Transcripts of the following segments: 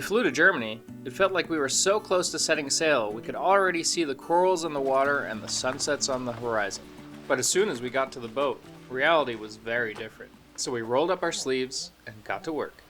we flew to Germany, it felt like we were so close to setting sail we could already see the corals in the water and the sunsets on the horizon. But as soon as we got to the boat, reality was very different. So we rolled up our sleeves and got to work.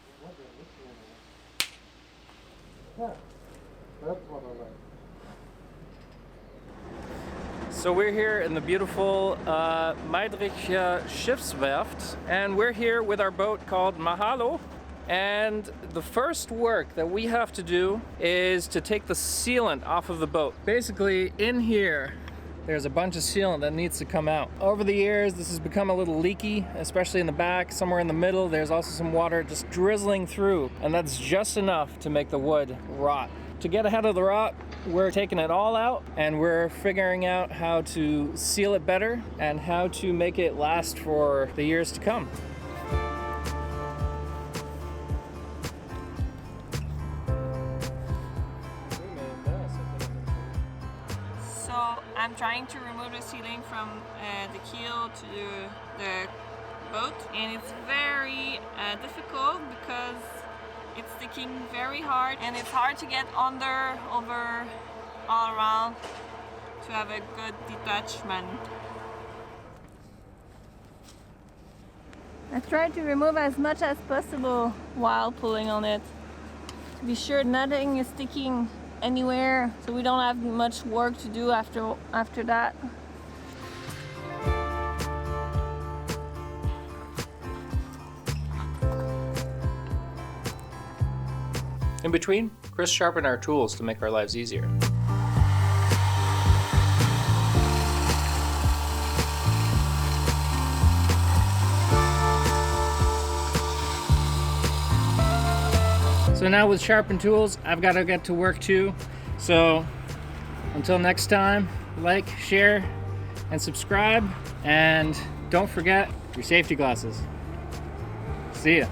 So we're here in the beautiful Meidricher Schiffswerft, and we're here with our boat called Mahalo. And the first work that we have to do is to take the sealant off of the boat. Basically, in here, there's a bunch of sealant that needs to come out. Over the years, this has become a little leaky, especially in the back. Somewhere in the middle, there's also some water just drizzling through, and that's just enough to make the wood rot. To get ahead of the rot, we're taking it all out, and we're figuring out how to seal it better and how to make it last for the years to come. I'm trying to remove the sealing from the keel to the boat, and it's very difficult because it's sticking very hard and it's hard to get under, over, all around to have a good detachment. I try to remove as much as possible while pulling on it to be sure nothing is sticking anywhere, so we don't have much work to do after that. In between, Chris sharpened our tools to make our lives easier. So now with sharpened tools, I've got to get to work too. So until next time, like, share, and subscribe. And don't forget your safety glasses. See ya.